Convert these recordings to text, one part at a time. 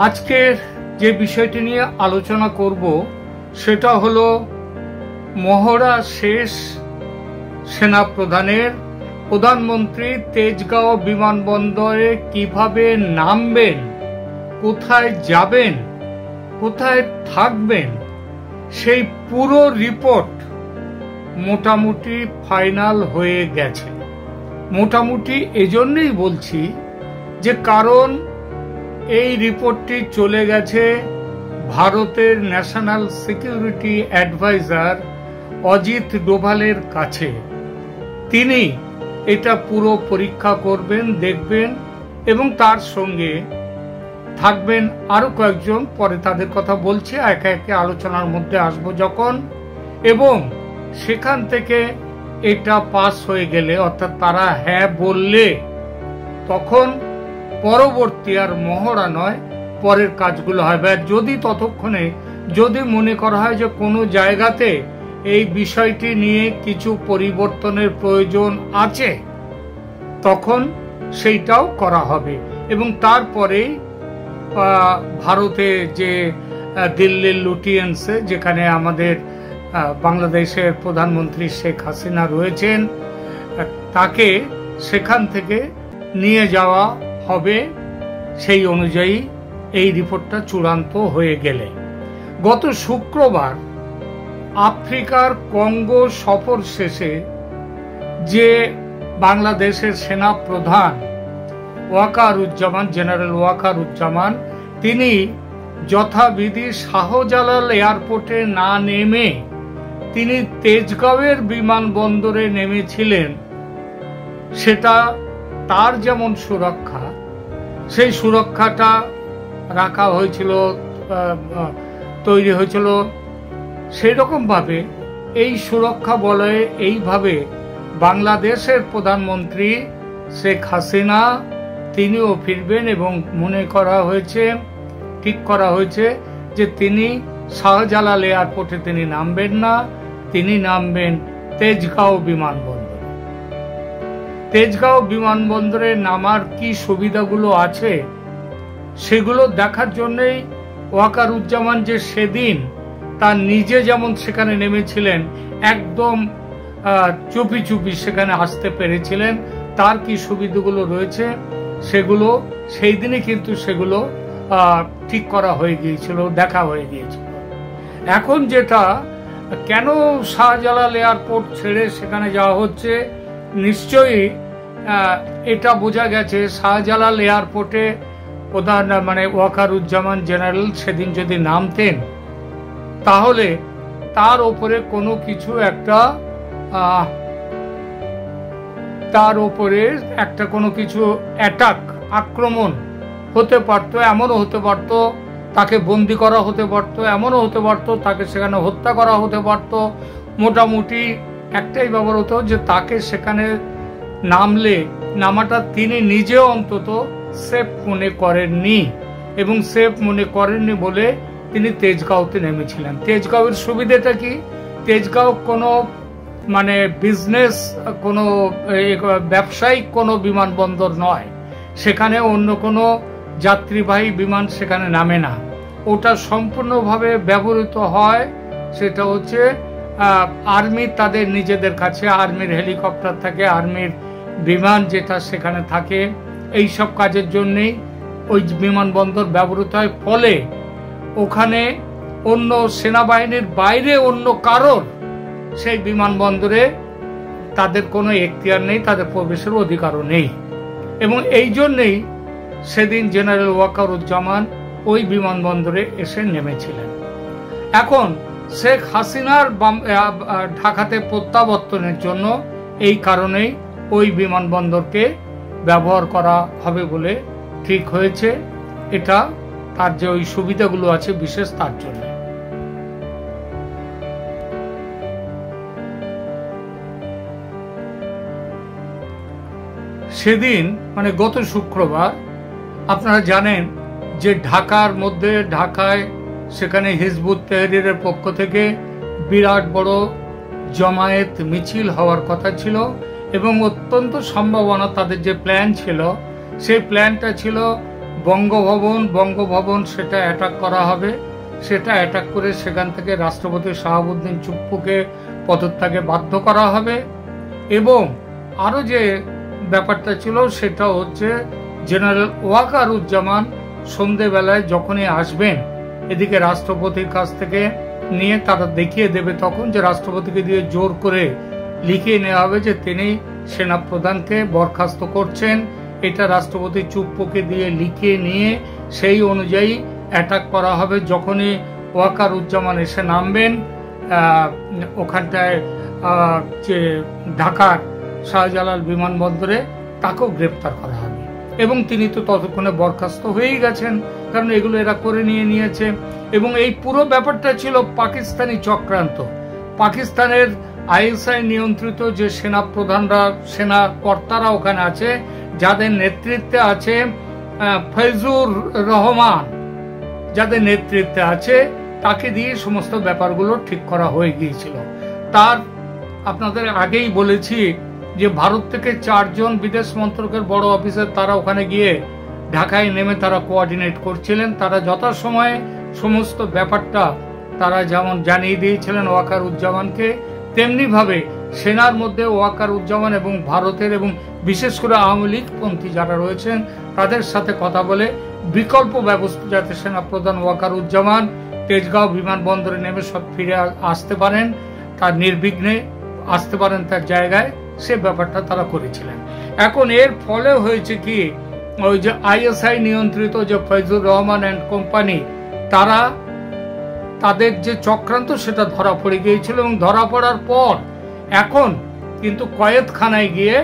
আজকের যে বিষয়টি নিয়ে আলোচনা করব সেটা হলো মহড়া শেষ সেনা প্রধানের। প্রধানমন্ত্রী তেজগাঁও বিমানবন্দরে কিভাবে নামবেন, কোথায় যাবেন, কোথায় থাকবেন, সেই পুরো রিপোর্ট মোটামুটি ফাইনাল হয়ে গেছে। মোটামুটি এজন্যই বলছি যে কারণ এই রিপোর্টটি চলে গেছে ভারতের ন্যাশনাল সিকিউরিটি অ্যাডভাইজার অজিত ডোভালের কাছে। তিনি এটা পুরো পরীক্ষা করবেন, দেখবেন এবং তার সঙ্গে থাকবেন আরো কয়েকজন। পরে তাদের কথা বলছি, একে একে আলোচনার মধ্যে আসবো যখন, এবং সেখান থেকে এটা পাস হয়ে গেলে, অর্থাৎ তারা হ্যাঁ বললে, তখন পরবর্তী আর মহড়া নয়, পরের কাজগুলো হবে। যদি ততক্ষণে যদি মনে করা হয় যে কোনো জায়গাতে এই বিষয়টি নিয়ে কিছু পরিবর্তনের প্রয়োজন আছে, তখন সেইটাও করা হবে। এবং তারপরেই ভারতে যে দিল্লির লুটিয়েন্সে, যেখানে আমাদের বাংলাদেশের প্রধানমন্ত্রী শেখ হাসিনা রয়েছেন, তাকে সেখান থেকে নিয়ে যাওয়া হবে সেই অনুযায়ী এই রিপোর্টটা চূড়ান্ত হয়ে গেলে। গত শুক্রবার আফ্রিকার কঙ্গো সফর শেষে যে বাংলাদেশের সেনা প্রধান ওয়াকারুজ্জামান, জেনারেল ওয়াকারুজ্জামান, তিনি যথাবিধি শাহজালাল এয়ারপোর্টে না নেমে তিনি তেজগাঁওয়ের বিমানবন্দরে নেমেছিলেন। সেটা তার যেমন সুরক্ষা, সেই সুরক্ষাটা রাখা হয়েছিল, তৈরি হয়েছিল সেই রকম ভাবে এই সুরক্ষা বলয়ে এইভাবে বাংলাদেশের প্রধানমন্ত্রী শেখ হাসিনা তিনিও ফিরবেন। এবং মনে করা হয়েছে, ঠিক করা হয়েছে যে তিনি শাহজালাল এয়ারপোর্টে তিনি নামবেন না, তিনি নামবেন তেজগাঁও বিমানবন্দরে। তেজগাঁও বিমানবন্দরে নামার কি সুবিধাগুলো আছে সেগুলো দেখার জন্যই ওয়াকারুজ্জামান যে সেদিন তার নিজে যেমন সেখানে নেমেছিলেন, একদম চুপি চুপি সেখানে আসতে পেরেছিলেন, তার কি সুবিধাগুলো রয়েছে সেগুলো সেই দিনই কিন্তু সেগুলো ঠিক করা হয়ে গিয়েছিল, দেখা হয়ে গিয়েছিল। এখন যেটা, কেন শাহজালাল এয়ারপোর্ট ছেড়ে সেখানে যাওয়া হচ্ছে, নিশ্চয়ই এটা বোঝা গেছে শাহজালাল এয়ারপোর্টে প্রধান মানে ওয়াকারুজ্জামান জেনারেল সেদিন যদি নামতেন, তাহলে তার ওপরে কোনো কিছু একটা তার ওপরে একটা কোনো কিছু অ্যাটাক, আক্রমণ হতে পারত, এমনও হতে পারত তাকে বন্দি করা হতে পারত, এমনও হতে পারত তাকে সেখানে হত্যা করা হতে পারত। মোটামুটি একটাই ব্যাপার হতো যে তাকে সেখানে নামাটা তিনি নিজেও অন্তত সেফ মনে করেননি, এবং সেফ মনে করেননি বলে তিনি তেজগাঁওতে নেমেছিলেন। তেজগাঁওয়ের সুবিধাটা কি? তেজগাঁও কোনো মানে বিজনেস, কোনো ব্যবসায়িক কোনো বিমানবন্দর নয়, সেখানে অন্য কোনো যাত্রীবাহী বিমান সেখানে নামে না। ওটা সম্পূর্ণভাবে ব্যবহৃত হয়, সেটা হচ্ছে আর্মি তাদের নিজেদের কাছে, আর্মির হেলিকপ্টার থাকে, আর্মির বিমান যেটা সেখানে থাকে, এই সব কাজের জন্যই ওই বিমানবন্দর ব্যবহৃত হয়। ফলে ওখানে অন্য সেনাবাহিনীর বাইরে অন্য কারোর সেই বিমানবন্দরে তাদের কোনো এখতিয়ার নেই, তাদের প্রবেশের অধিকারও নেই। এবং এই জন্যই সেদিন জেনারেল ওয়াকারুজ্জামান ওই বিমানবন্দরে এসে নেমেছিলেন। এখন শেখ হাসিনার ঢাকাতে প্রত্যাবর্তনের জন্য এই কারণেই ওই বিমানবন্দরকে ব্যবহার করা হবে বলে ঠিক হয়েছে। এটা তার যে ওই সুবিধাগুলো আছে বিশেষ তার জন্য। সেদিন মানে গত শুক্রবার আপনারা জানেন যে ঢাকার মধ্যে, ঢাকায় সেখানে হিজবুত তাহরীরের পক্ষ থেকে বিরাট বড় জমায়েত মিছিল হওয়ার কথা ছিল, এবং অত্যন্ত সম্ভাবনা তাদের যে প্ল্যান ছিল সেই প্ল্যানটা ছিল বঙ্গভবন সেটা অ্যাটাক করা হবে। সেটা অ্যাটাক করে সেখান থেকে রাষ্ট্রপতি শাহাবুদ্দিন চুপ্পুকে পদত্যাগে বাধ্য করা হবে। এবং আরো যে ব্যাপারটা ছিল সেটা হচ্ছে জেনারেল ওয়াকারুজ্জামান সন্ধেবেলায় যখনই আসবেন, এদিকে রাষ্ট্রপতির কাছ থেকে নিয়ে তারা দেখিয়ে দেবে তখন যে রাষ্ট্রপতিকে দিয়ে জোর করে লিখিয়ে নেওয়া হবে যে তিনি সেনাপ্রধানকে বরখাস্ত করছেন। এটা রাষ্ট্রপতি চুপ্পুকে দিয়ে লিখিয়ে নিয়ে সেই অনুযায়ী অ্যাটাক করা হবে। যখনই ওয়াকারুজ্জামান এসে নামবেন ওখানটায় যে ঢাকার শাহজালাল বিমানবন্দরে, তাকেও গ্রেপ্তার করা হবে। এবং তিনি তো ততক্ষণে বরখাস্ত হয়েই গেছেন, কারণ এগুলো এরা করে নিয়েছে। এবং এই পুরো ব্যাপারটা ছিল পাকিস্তানি চক্রান্ত। পাকিস্তানের আইএসআই নিয়ন্ত্রিত যে সেনা প্রধানরা, সেনা কর্তারা ওখানে আছে, যাদের নেতৃত্বে আছে ফৈজুর রহমান, যাদের নেতৃত্বে আছে, তাকে দিয়ে সমস্ত ব্যাপারগুলো ঠিক করা হয়ে গিয়েছিল। তার আপনাদের আগেই বলেছি যে ভারত থেকে 4 জন বিদেশ মন্ত্রকের বড় অফিসার তারা ওখানে গিয়ে ঢাকায় নেমে তারা কোঅর্ডিনেট করছিলেন। তারা যথাসময়ে সমস্ত ব্যাপারটা তারা যেমন জানিয়ে দিয়েছিলেন ওয়াকারুজ্জামানকে, তেমনি ভাবে সেনার মধ্যে ওয়াকারুজ্জামান এবং ভারতের এবং বিশেষ করে আওয়ামী লীগ পন্থী যারা রয়েছেন তাদের সাথে কথা বলে বিকল্প ব্যবস্থা যাতে সেনাপ্রধান ওয়াকারুজ্জামান তেজগাঁও বিমানবন্দরে নেমে সব ফিরে আসতে পারেন, তার নির্বিঘ্নে আসতে পারেন তার জায়গায়, সে ব্যাপারটা তারা করেছিলেন। এখন এর ফলে হয়েছে কি, ওই যে আইএসআই নিয়ন্ত্রিত যে ফৈজুর রহমান অ্যান্ড কোম্পানি, তারা তাদের যে চক্রান্ত সেটা ধরা পড়ে গিয়েছিল। এবং ধরা পড়ার পর এখন কিন্তু কয়েদখানায় গিয়ে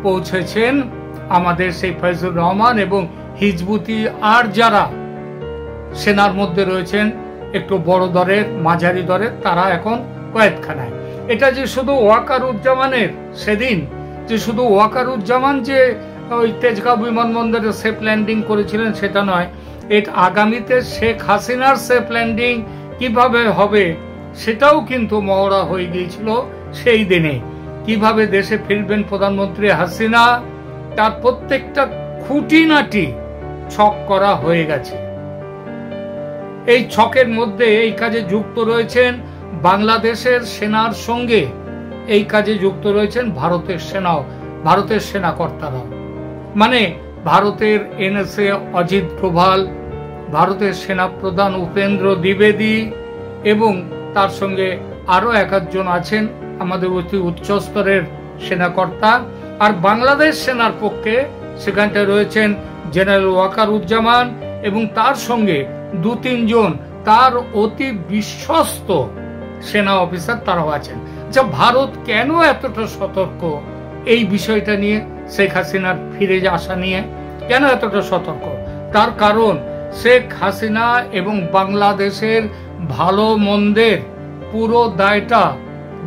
পৌঁছেছেন আমাদের সেই ফৈজুর রহমান এবং হিজবুতি আর যারা সেনার মধ্যে রয়েছেন একটু বড় দরের, মাঝারি দরের, তারা এখন কয়েদখানায়। এটা যে শুধু ওয়াকারুজ্জামানের, সেদিন যে শুধু ওয়াকারুজ্জামান যে ওই তেজগাঁও বিমানবন্দরে সেফ ল্যান্ডিং করেছিলেন সেটা নয়, এটা আগামীতে শেখ হাসিনার সেফ ল্যান্ডিং কিভাবে হবে সেটাও কিন্তু মহড়া হয়ে গিয়েছিল সেই দিনে। কিভাবে দেশে ফিরবেন প্রধানমন্ত্রী হাসিনা, তার প্রত্যেকটা খুঁটিনাটি ছক করা হয়ে গেছে। এই ছকের মধ্যে এই কাজে যুক্ত রয়েছেন বাংলাদেশের সেনার সঙ্গে, এই কাজে যুক্ত রয়েছেন ভারতের সেনাও, ভারতের সেনাকর্তারা, মানে ভারতের এনএসএ অজিত ডোভাল, ভারতের সেনাপ্রধান উপেন্দ্র দ্বিবেদী এবং তার সঙ্গে আরো 1-2 জন আছেন আমাদের অতি উচ্চ স্তরের সেনাকর্তা। আর বাংলাদেশ সেনার পক্ষে সেখানটায় রয়েছেন জেনারেল ওয়াকারুজ্জামান এবং তার সঙ্গে 2-3 জন তার অতি বিশ্বস্ত সেনা অফিসার তারাও আছেন। আচ্ছা, ভারত কেন এতটা সতর্ক এই বিষয়টা নিয়ে, শেখ হাসিনার ফিরে আসা নিয়ে কেন এতটা সতর্ক? তার কারণ শেখ হাসিনা এবং বাংলাদেশের ভালো মন্দের পুরো দায়টা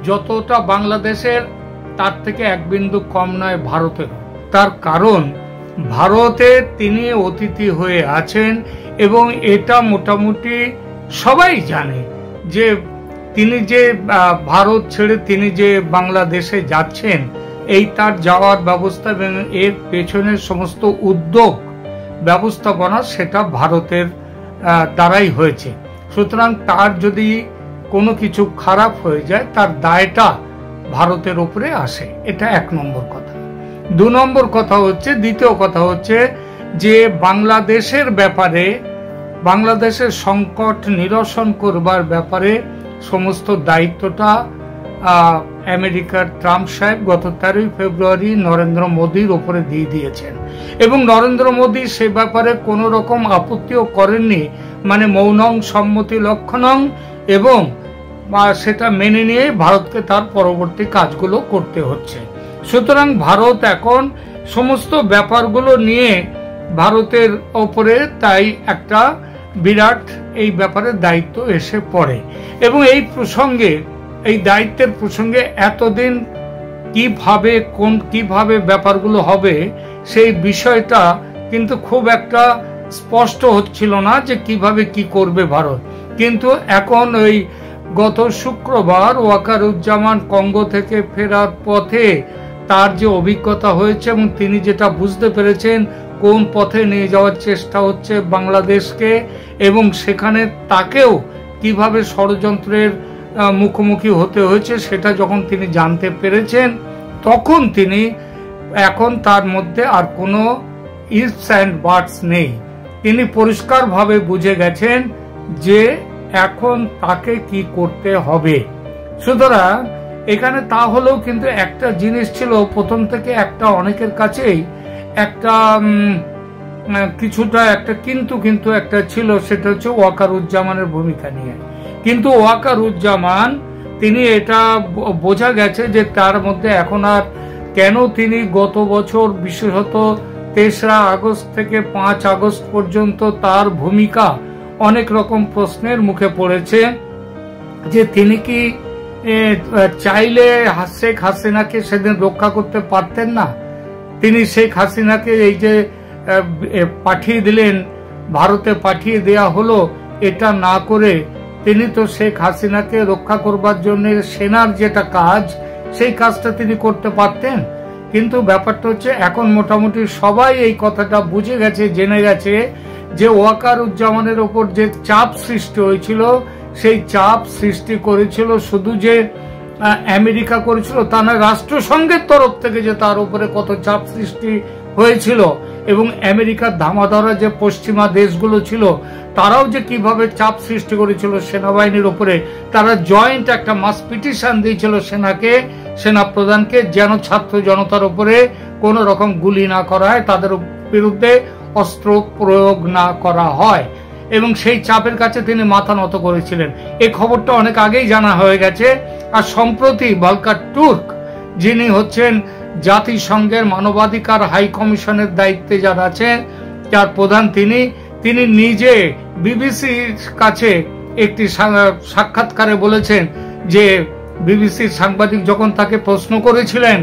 যতটা বাংলাদেশের, তার থেকে 1 বিন্দু কম নয় ভারতের। তার কারণ ভারতে তিনি অতিথি হয়ে আছেন এবং এটা মোটামুটি সবাই জানে যে তিনি যে ভারত ছেড়ে তিনি যে বাংলাদেশে যাচ্ছেন, এই তার যাওয়ার ব্যবস্থা এবং এর পেছনের সমস্ত উদ্যোগ ব্যবস্থাপনা সেটা ভারতের দ্বারাই হয়েছে। সুতরাং তার যদি কোনো কিছু খারাপ হয়ে যায় তার দায়টা ভারতের উপরে আসে, এটা 1 নম্বর কথা। 2 নম্বর কথা হচ্ছে, দ্বিতীয় কথা হচ্ছে যে বাংলাদেশের ব্যাপারে, বাংলাদেশের সংকট নিরসন করবার ব্যাপারে সমস্ত দায়িত্বটা আমেরিকার ট্রাম্প সাহেব গত 13 ফেব্রুয়ারি নরেন্দ্র মোদীর উপরে দিয়ে দিয়েছেন এবং নরেন্দ্র মোদী সে ব্যাপারে কোনো রকম আপত্তিও করেননি, মানে মৌনং সম্মতি লক্ষণং, এবং সেটা মেনে নিয়ে ভারতকে তার পরবর্তী কাজগুলো করতে হচ্ছে। সুতরাং ভারত এখন সমস্ত ব্যাপারগুলো নিয়ে ভারতের ওপরে তাই একটা বিরাট এই ব্যাপারে দায়িত্ব এসে পড়ে। এবং এই প্রসঙ্গে, এই দায়িত্বের প্রসঙ্গে এতদিন কিভাবে ব্যাপারগুলো হবে সেই বিষয়টা কিন্তু খুব একটা স্পষ্ট হচ্ছিল না যে কিভাবে কি করবে ভারত। কিন্তু এখন ওই গত শুক্রবার ওয়াকারুজ্জামান কঙ্গো থেকে ফেরার পথে তার যে অভিজ্ঞতা হয়েছে এবং তিনি যেটা বুঝতে পেরেছেন কোন পথে নিয়ে যাওয়ার চেষ্টা হচ্ছে বাংলাদেশকে, এবং সেখানে তাকেও কিভাবে ষড়যন্ত্রের মুখোমুখি হতে হয়েছে সেটা যখন তিনি জানতে পেরেছেন, তখন তিনি এখন তার মধ্যে আর কোনো ইফস অ্যান্ড বাটস নেই। তিনি পরিষ্কারভাবে বুঝে গেছেন যে এখন তাকে কি করতে হবে। সুতরাং এখানে তা হলেও কিন্তু একটা জিনিস ছিল প্রথম থেকে, একটা অনেকের কাছেই একটা কিছুটা একটা কিন্তু একটা ছিল, সেটা হচ্ছে ওয়াকারুজ্জামানের ভূমিকা নিয়ে। কিন্তু ওয়াকারুজ্জামান তিনি এটা বোঝা গেছে যে তার মধ্যে এখন আর কেন তিনি গত বছর বিশেষত ৩রা আগস্ট থেকে ৫ আগস্ট পর্যন্ত তার ভূমিকা অনেক রকম প্রশ্নের মুখে পড়েছে, যে তিনি কি চাইলে শেখ হাসিনাকে সেদিন রক্ষা করতে পারতেন না? তিনি শেখ হাসিনাকে এই যে পাঠিয়ে দিলেন, ভারতে পাঠিয়ে দেয়া হলো, এটা না করে তিনি তো শেখ হাসিনাকে রক্ষা করবার জন্য সেনার যেটা কাজ, সেই কাজটা তিনি করতে পারতেন। কিন্তু ব্যাপারটা হচ্ছে এখন মোটামুটি সবাই এই কথাটা বুঝে গেছে, জেনে গেছে যে ওয়াকারুজ্জামানের ওপর যে চাপ সৃষ্টি হয়েছিল, সেই চাপ সৃষ্টি করেছিল শুধু যে আমেরিকা করেছিল তা না, রাষ্ট্রসংঘের তরফ থেকে যে তার উপরে কত চাপ সৃষ্টি হয়েছিল, এবং আমেরিকার ধামাধরা যে পশ্চিমা দেশগুলো ছিল তারাও যে কিভাবে চাপ সৃষ্টি করেছিল সেনাবাহিনীর উপরে। তারা জয়েন্ট একটা মাস পিটিশন দিয়েছিল সেনা প্রধানকে, যেন ছাত্র জনতার উপরে কোন রকম গুলি না করা হয়, তাদের বিরুদ্ধে অস্ত্র প্রয়োগ না করা হয়, এবং সেই চাপের কাছে তিনি মাথা নত করেছিলেন। এই খবরটা অনেক আগেই জানা হয়ে গেছে। আর সম্প্রতি ভলকার তুর্ক, যিনি হচ্ছেন জাতিসংঘের মানবাধিকার হাই কমিশনের দায়িত্বে যারা আছেন, যার প্রধান তিনি নিজে বিবিসির কাছে একটি সাক্ষাৎকারে বলেছেন যে বিবিসির সাংবাদিক যখন তাকে প্রশ্ন করেছিলেন,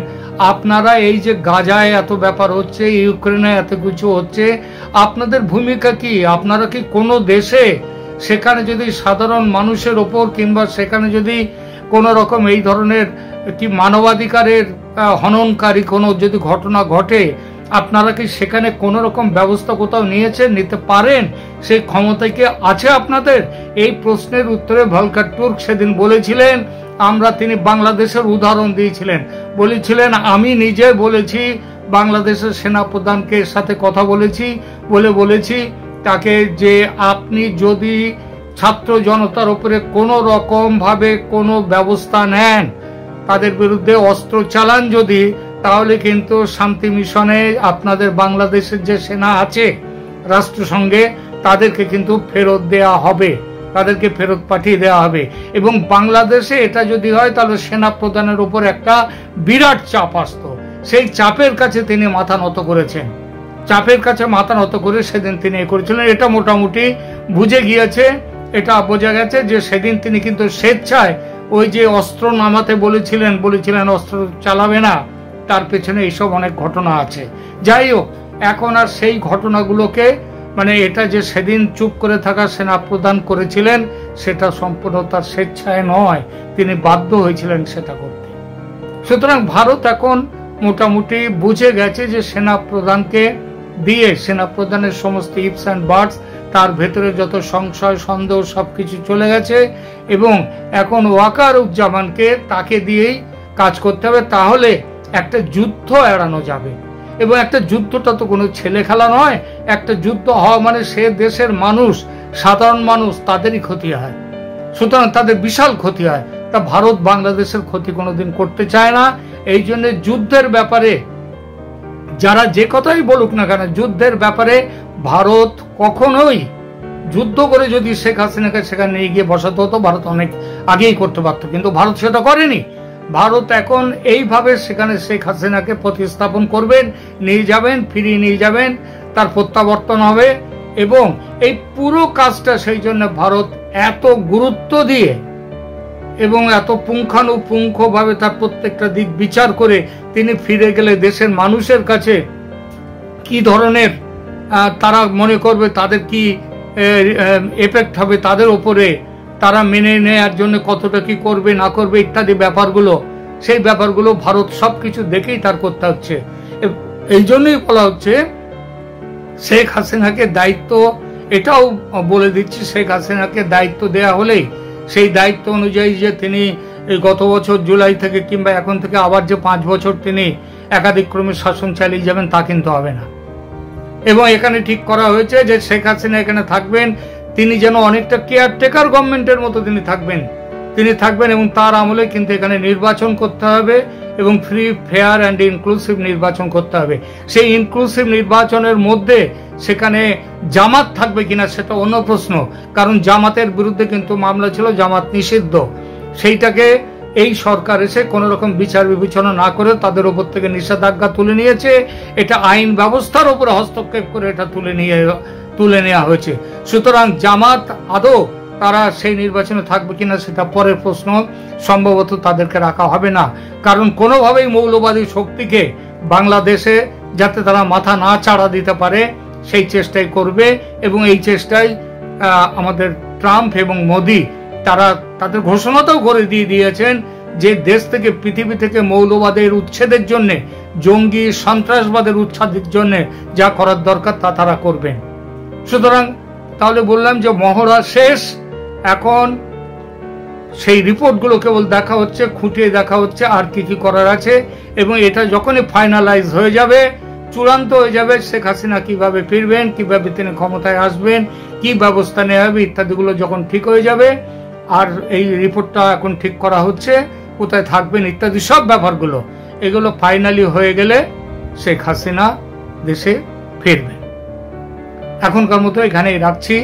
আপনারা এই যে গাজায় এত ব্যাপার হচ্ছে, ইউক্রেনে এত কিছু হচ্ছে, আপনাদের ভূমিকা কি? আপনারা কি কোনো দেশে সেখানে যদি সাধারণ মানুষের ওপর কিংবা সেখানে যদি কোন রকম এই ধরনের কি মানবাধিকারের হননকারী কোনো যদি ঘটনা ঘটে, আপনারা কি সেখানে কোন রকম ব্যবস্থা কোথাও নিয়েছেন, নিতে পারেন? সেই ক্ষমতা কি আছে আপনাদের? এই প্রশ্নের উত্তরে ভলকার তুর্ক সেদিন বলেছিলেন, তিনি বাংলাদেশের উদাহরণ দিয়েছিলেন, আমি নিজে বলেছি, বাংলাদেশের সেনাপ্রধানকে সাথে কথা বলেছি তাকে, যে আপনি যদি ছাত্র জনতার উপরে কোন রকম ভাবে কোনো ব্যবস্থা নেন, তাদের বিরুদ্ধে অস্ত্র চালান যদি, তাহলে কিন্তু শান্তি মিশনে আপনাদের বাংলাদেশের যে সেনা আছে রাষ্ট্রসংঘে, তাদেরকে কিন্তু ফেরত দেয়া হবে, তাদেরকে ফেরত পাঠিয়ে দেওয়া হবে। এবং বাংলাদেশে এটা যদি হয় তাহলে সেনা প্রধানের উপর একটা বিরাট চাপ আসত। সেই চাপের কাছে তিনি মাথা নত করেছেন, চাপের কাছে মাথা নত করে সেদিন তিনি করেছিলেন। এটা মোটামুটি বুঝে গিয়েছে, এটা বোঝা গেছে যে সেদিন তিনি কিন্তু স্বেচ্ছায় ওই যে অস্ত্র নামাতে বলেছিলেন অস্ত্র চালাবে না, তার পেছনে এইসব অনেক ঘটনা আছে। যাই হোক, এখন আর সেই ঘটনাগুলোকে এটা যে সেদিন চুপ করে থাকা সেনা প্রধান করেছিলেন, সেটা সম্পূর্ণ তার স্বেচ্ছায় নয়, তিনি বাধ্য হয়েছিলেন সেটা করতে। সুতরাং ভারত এখন মোটামুটি বুঝে গেছে যে সেনা প্রধানকে দিয়ে, সেনা প্রধানের সমস্ত ইফস অ্যান্ড বাটস, তার ভেতরে যত সংশয় সন্দেহ সবকিছু চলে গেছে, এবং এখন ওয়াকারুজ্জামানকে তাকে দিয়েই কাজ করতে হবে, তাহলে একটা যুদ্ধ এড়ানো যাবে। এবং একটা যুদ্ধটা তো কোনো ছেলে খেলা নয়, একটা যুদ্ধ হওয়া মানে সে দেশের মানুষ, সাধারণ মানুষ, তাদেরই ক্ষতি হয়, সুতরাং তাদের বিশাল ক্ষতি হয়। তা ভারত বাংলাদেশের ক্ষতি কোনোদিন করতে চায় না। এই জন্য যুদ্ধের ব্যাপারে যারা যে কথাই বলুক না কেন, যুদ্ধের ব্যাপারে ভারত কখনোই, যুদ্ধ করে যদি শেখ হাসিনাকে সেখানে নিয়ে গিয়ে বসাতে হতো, ভারত অনেক আগেই করতে পারত, কিন্তু ভারত সেটা করেনি। ভারত এখন এইভাবে সেখানে শেখ হাসিনাকে প্রতিস্থাপন করবেন, নিয়ে যাবেন, ফিরিয়ে নিয়ে যাবেন, তার প্রত্যাবর্তন হবে। এবং এই পুরো কাজটা সেই জন্য ভারত এত গুরুত্ব দিয়ে এবং এত পুঙ্খানুপুঙ্খভাবে তার প্রত্যেকটা দিক বিচার করে তিনি ফিরে গেলে দেশের মানুষের কাছে কি ধরনের তারা মনে করবে, তাদের কি এফেক্ট হবে তাদের উপরে, তারা মেনে নেওয়ার জন্য কতটা কি করবে না করবে ইত্যাদি ব্যাপারগুলো, সেই ব্যাপারগুলো ভারত সবকিছু দেখেই তার করতে হচ্ছে। এই জন্যই বলা হচ্ছে শেখ হাসিনাকে দায়িত্ব, এটাও বলে দিচ্ছি, শেখ হাসিনাকে দায়িত্ব দেয়া হলেই সেই দায়িত্ব অনুযায়ী যে তিনি গত বছর জুলাই থেকে কিংবা এখন থেকে আবার যে 5 বছর তিনি একাধিক্রমে শাসন চালিয়ে যাবেন তা কিন্তু হবে না। এবং এখানে ঠিক করা হয়েছে যে শেখ হাসিনা এখানে থাকবেন, তিনি যেন অনেকটা কেয়ারটেকার গভর্নমেন্টের মতো তিনি থাকবেন এবং তার আমলে কিন্তু এখানে নির্বাচন করতে হবে এবং ফ্রি, ফেয়ার অ্যান্ড ইনক্লুসিভ নির্বাচন করতে হবে। সেই ইনক্লুসিভ নির্বাচনের মধ্যে সেখানে জামাত থাকবে কিনা সেটা অন্য প্রশ্ন, কারণ জামাতের বিরুদ্ধে কিন্তু মামলা ছিল, জামাত নিষিদ্ধ। সেইটাকে এই সরকার এসে কোন রকম বিচার বিবেচনা না করে তাদের উপর থেকে নিষেধাজ্ঞা তুলে নিয়েছে। এটা আইন ব্যবস্থার উপরে হস্তক্ষেপ করে এটা তুলে নেওয়া হয়েছে। সুতরাং জামাত আদৌ তারা সেই নির্বাচনে থাকবে কিনা সেটা পরের প্রশ্ন, সম্ভবত তাদেরকে রাখা হবে না, কারণ কোনোভাবেই মৌলবাদী শক্তিকে বাংলাদেশে যাতে তারা মাথা না চাড়া দিতে পারে সেই চেষ্টাই করবে। এবং এই চেষ্টায় আমাদের ট্রাম্প এবং মোদি তারা তাদের ঘোষণাটাও করে দিয়েছেন যে দেশ থেকে, পৃথিবী থেকে মৌলবাদের উচ্ছেদের জন্য, জঙ্গি সন্ত্রাসবাদের উচ্ছেদের জন্য যা করার দরকার তা তারা করবেন। সুতরাং তাহলে বললাম যে মহড়া শেষ, এখন সেই রিপোর্টগুলো কেবল দেখা হচ্ছে, খুঁটিয়ে দেখা হচ্ছে আর কি কি করার আছে। এবং এটা যখনই ফাইনালাইজ হয়ে যাবে, চূড়ান্ত হয়ে যাবে, শেখ হাসিনা কিভাবে ফিরবেন, কিভাবে তিনি ক্ষমতায় আসবেন, কি ব্যবস্থা নেওয়া হবে ইত্যাদিগুলো যখন ঠিক হয়ে যাবে, আর এই রিপোর্টটা এখন ঠিক করা হচ্ছে, কোথায় থাকবেন ইত্যাদি সব ব্যাপারগুলো, এগুলো ফাইনালি হয়ে গেলে শেখ হাসিনা দেশে ফিরবেন। এখনকার মতো এখানেই রাখছি।